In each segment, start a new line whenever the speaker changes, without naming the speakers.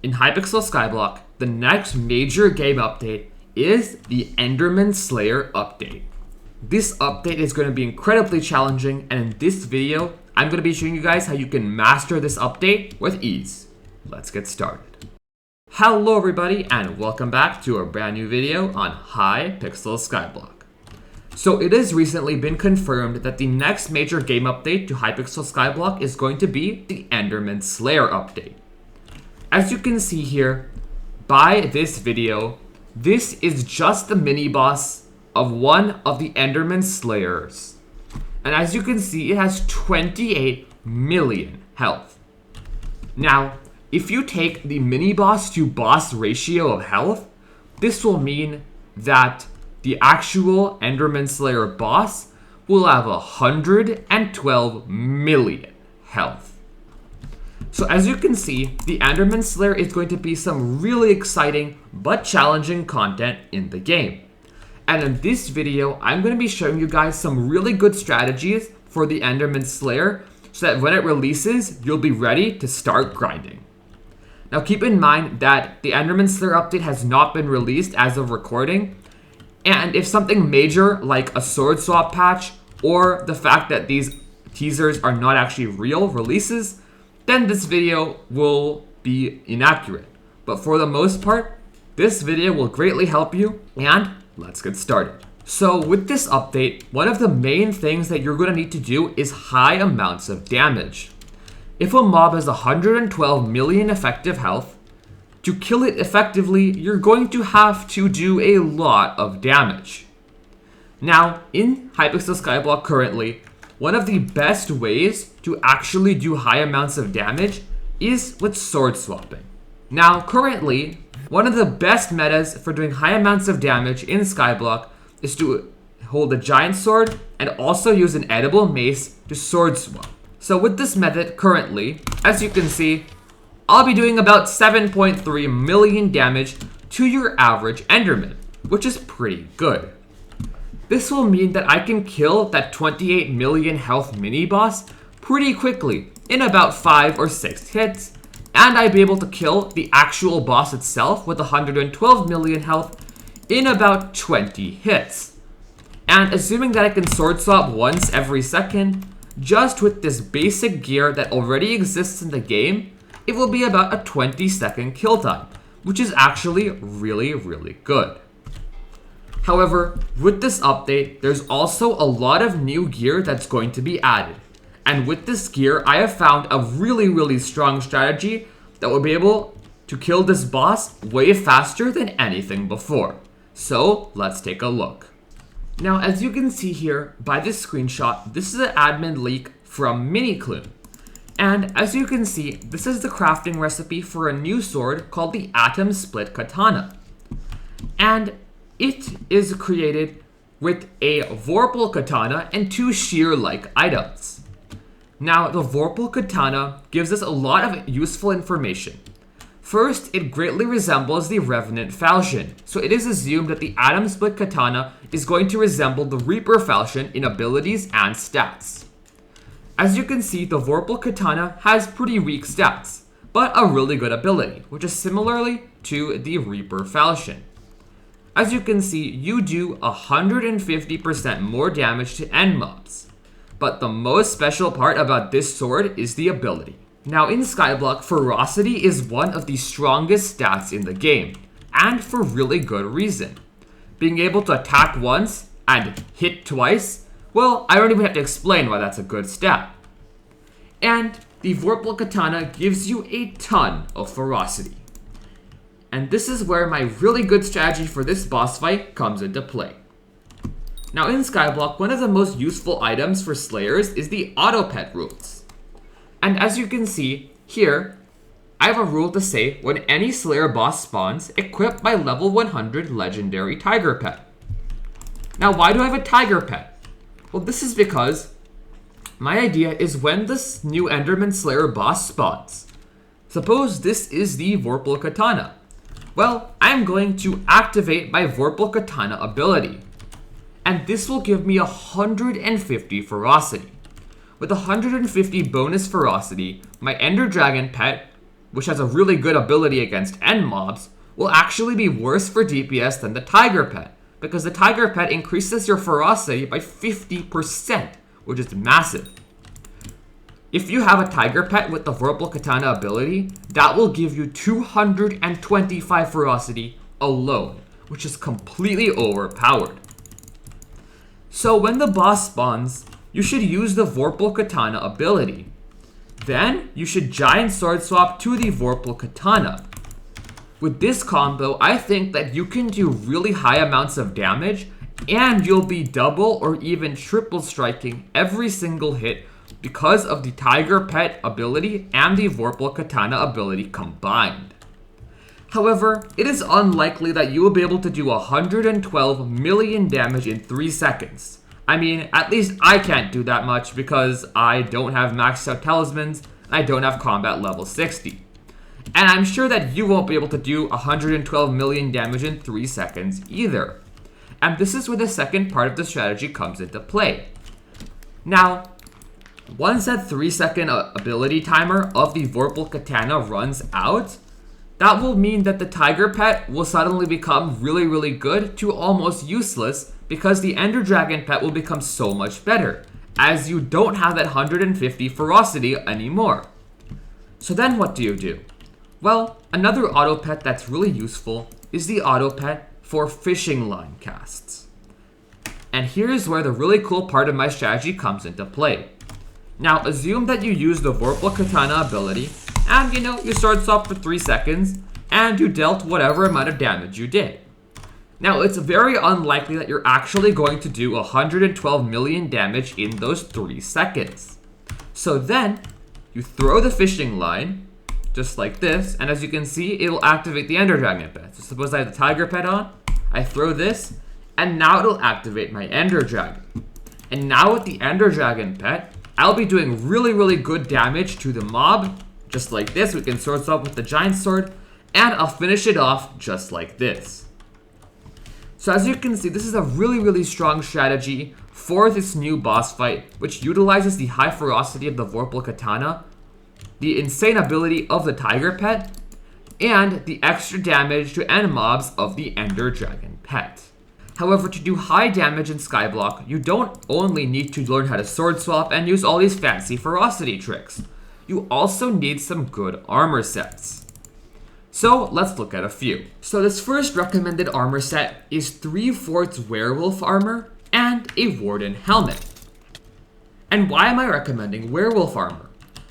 In Hypixel Skyblock, the next major game update is the Enderman Slayer update. This update is going to be incredibly challenging, and in this video, I'm going to be showing you guys how you can master this update with ease. Let's get started. Hello everybody, and welcome back to a brand new video on Hypixel Skyblock. So it has recently been confirmed that the next major game update to Hypixel Skyblock is going to be the Enderman Slayer update. As you can see here, by this video, this is just the mini-boss of one of the Enderman Slayers. And as you can see, it has 28 million health. Now, if you take the mini-boss to boss ratio of health, this will mean that the actual Enderman Slayer boss will have 112 million health. So as you can see, the Enderman Slayer is going to be some really exciting but challenging content in the game. And in this video, I'm going to be showing you guys some really good strategies for the Enderman Slayer so that when it releases, you'll be ready to start grinding. Now keep in mind that the Enderman Slayer update has not been released as of recording, and if something major like a sword swap patch or the fact that these teasers are not actually real releases, then this video will be inaccurate. But for the most part, this video will greatly help you, and let's get started. So with this update, one of the main things that you're going to need to do is high amounts of damage. If a mob has 112 million effective health, to kill it effectively, you're going to have to do a lot of damage. Now, in Hypixel Skyblock currently, one of the best ways to actually do high amounts of damage is with sword swapping. Now, currently, one of the best metas for doing high amounts of damage in Skyblock is to hold a giant sword and also use an edible mace to sword swap. So with this method currently, as you can see, I'll be doing about 7.3 million damage to your average Enderman, which is pretty good. This will mean that I can kill that 28 million health mini-boss pretty quickly, in about 5 or 6 hits, and I'd be able to kill the actual boss itself with 112 million health in about 20 hits. And assuming that I can sword swap once every second, just with this basic gear that already exists in the game, it will be about a 20-second kill time, which is actually really good. However, with this update, there's also a lot of new gear that's going to be added. And with this gear, I have found a really strong strategy that will be able to kill this boss way faster than anything before. So, let's take a look. Now, as you can see here by this screenshot, this is an admin leak from Miniclune. And as you can see, this is the crafting recipe for a new sword called the Atom Split Katana. And it is created with a Vorpal Katana and 2 shear-like items. Now, the Vorpal Katana gives us a lot of useful information. First, it greatly resembles the Revenant Falchion, so it is assumed that the Atom Split Katana is going to resemble the Reaper Falchion in abilities and stats. As you can see, the Vorpal Katana has pretty weak stats, but a really good ability, which is similarly to the Reaper Falchion. As you can see, you do 150% more damage to end mobs. But the most special part about this sword is the ability. Now in Skyblock, ferocity is one of the strongest stats in the game, and for really good reason. Being able to attack once and hit twice, well, I don't even have to explain why that's a good stat. And the Vorpal Katana gives you a ton of ferocity. And this is where my really good strategy for this boss fight comes into play. Now in Skyblock, one of the most useful items for Slayers is the auto pet rules. And as you can see here, I have a rule to say when any Slayer boss spawns, equip my level 100 legendary tiger pet. Now why do I have a tiger pet? Well, this is because my idea is when this new Enderman Slayer boss spawns, suppose this is the Vorpal Katana. Well, I'm going to activate my Vorpal Katana ability, and this will give me 150 ferocity. With 150 bonus ferocity, my Ender Dragon pet which has a really good ability against end mobs, will actually be worse for DPS than the Tiger Pet, because the Tiger Pet increases your ferocity by 50%, which is massive. If you have a Tiger Pet with the Vorpal Katana ability, that will give you 225 ferocity alone, which is completely overpowered. So when the boss spawns, you should use the Vorpal Katana ability. Then, you should Giant Sword Swap to the Vorpal Katana. With this combo, I think that you can do really high amounts of damage, and you'll be double or even triple striking every single hit because of the Tiger Pet ability and the Vorpal Katana ability combined. However, it is unlikely that you will be able to do 112 million damage in 3 seconds. I mean, at least I can't do that much because I don't have maxed out talismans and I don't have combat level 60. And I'm sure that you won't be able to do 112 million damage in 3 seconds either. And this is where the second part of the strategy comes into play. Now, once that 3-second ability timer of the Vorpal Katana runs out, that will mean that the Tiger Pet will suddenly become really good to almost useless because the Ender Dragon Pet will become so much better, as you don't have that 150 ferocity anymore. So then what do you do? Well, another auto pet that's really useful is the auto pet for fishing line casts. And here's where the really cool part of my strategy comes into play. Now, assume that you use the Vorpal Katana ability, and you sword swap for 3 seconds, and you dealt whatever amount of damage you did. Now, it's very unlikely that you're actually going to do 112 million damage in those 3 seconds. So then, you throw the fishing line, just like this, and as you can see, it'll activate the Ender Dragon Pet. So suppose I have the Tiger Pet on, I throw this, and now it'll activate my Ender Dragon. And now with the Ender Dragon Pet, I'll be doing really good damage to the mob, just like this. We can sword swap with the giant sword, and I'll finish it off just like this. So as you can see, this is a really strong strategy for this new boss fight, which utilizes the high ferocity of the Vorpal Katana, the insane ability of the Tiger Pet, and the extra damage to end mobs of the Ender Dragon Pet. However, to do high damage in Skyblock, you don't only need to learn how to sword swap and use all these fancy ferocity tricks. You also need some good armor sets. So let's look at a few. So this first recommended armor set is 3/4 werewolf armor and a warden helmet. And why am I recommending werewolf armor?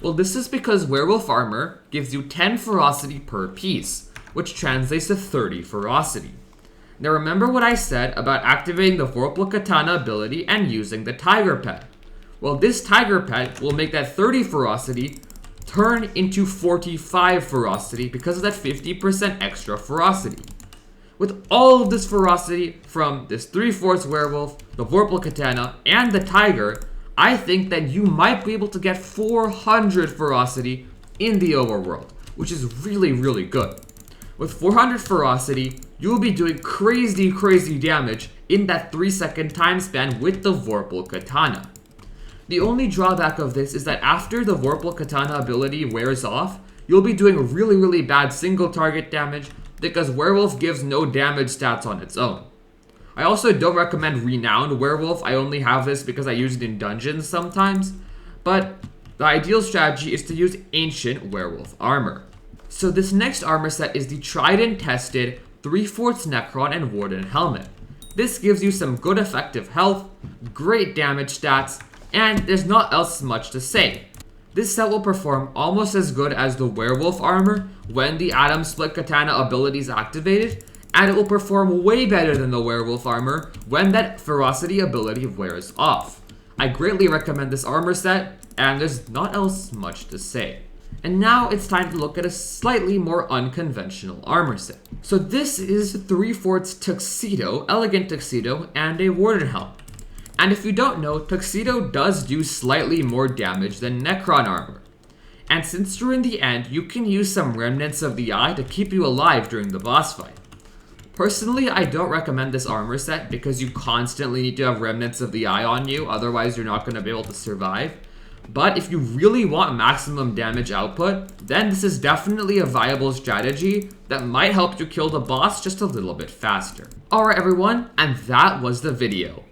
Well, this is because werewolf armor gives you 10 ferocity per piece, which translates to 30 ferocity. Now remember what I said about activating the Vorpal Katana ability and using the Tiger Pet. Well, this Tiger Pet will make that 30 ferocity turn into 45 ferocity because of that 50% extra ferocity. With all of this ferocity from this 3/4 werewolf, the Vorpal Katana, and the Tiger, I think that you might be able to get 400 ferocity in the overworld, which is really good. With 400 ferocity, you will be doing crazy damage in that 3-second time span with the Vorpal Katana. The only drawback of this is that after the Vorpal Katana ability wears off, you'll be doing really bad single target damage because Werewolf gives no damage stats on its own. I also don't recommend Renowned Werewolf. I only have this because I use it in dungeons sometimes, but the ideal strategy is to use Ancient Werewolf armor. So this next armor set is the tried and tested 3/4 Necron and Warden helmet. This gives you some good effective health, great damage stats, and there's not else much to say. This set will perform almost as good as the werewolf armor when the Atom Split Katana ability is activated, and it will perform way better than the werewolf armor when that ferocity ability wears off. I greatly recommend this armor set, and there's not else much to say. And now it's time to look at a slightly more unconventional armor set. So this is 3/4 Tuxedo, Elegant Tuxedo, and a Warden helm. And if you don't know, Tuxedo does do slightly more damage than Necron armor. And since you're in the end, you can use some Remnants of the Eye to keep you alive during the boss fight. Personally, I don't recommend this armor set because you constantly need to have Remnants of the Eye on you, otherwise you're not going to be able to survive. But if you really want maximum damage output, then this is definitely a viable strategy that might help you kill the boss just a little bit faster. Alright everyone, and that was the video.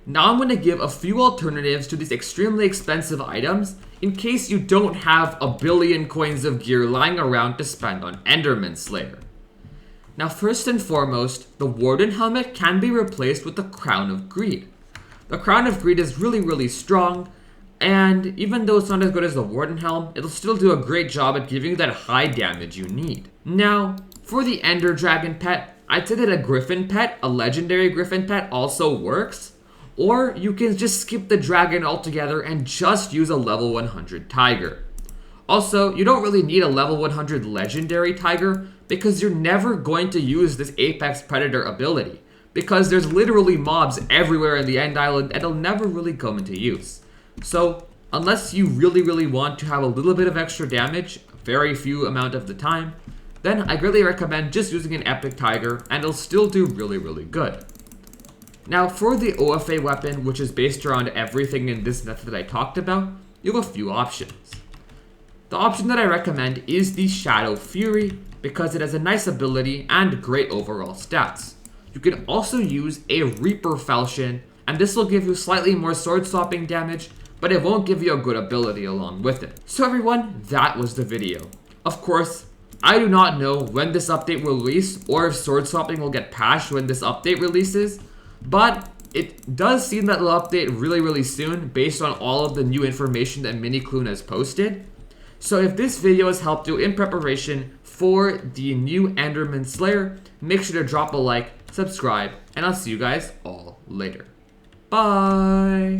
Now I'm going to give a few alternatives to these extremely expensive items in case you don't have a billion coins of gear lying around to spend on Enderman Slayer. Now first and foremost, the Warden Helmet can be replaced with the Crown of Greed. The Crown of Greed is really strong, and even though it's not as good as the Warden Helm, it'll still do a great job at giving you that high damage you need. Now, for the Ender Dragon pet, I'd say that a Griffin pet, a legendary Griffin pet, also works. Or you can just skip the dragon altogether and just use a level 100 tiger. Also, you don't really need a level 100 legendary tiger because you're never going to use this Apex Predator ability, because there's literally mobs everywhere in the End Island and it'll never really come into use. So, unless you really want to have a little bit of extra damage, very few amount of the time, then I greatly recommend just using an Epic Tiger and it'll still do really good. Now for the OFA weapon, which is based around everything in this method that I talked about, you have a few options. The option that I recommend is the Shadow Fury because it has a nice ability and great overall stats. You can also use a Reaper Falchion, and this will give you slightly more sword swapping damage, but it won't give you a good ability along with it. So everyone, that was the video. Of course, I do not know when this update will release or if sword swapping will get patched when this update releases, but it does seem that it'll update really soon based on all of the new information that Minikloon has posted. So if this video has helped you in preparation for the new Enderman Slayer, make sure to drop a like, subscribe, and I'll see you guys all later. Bye!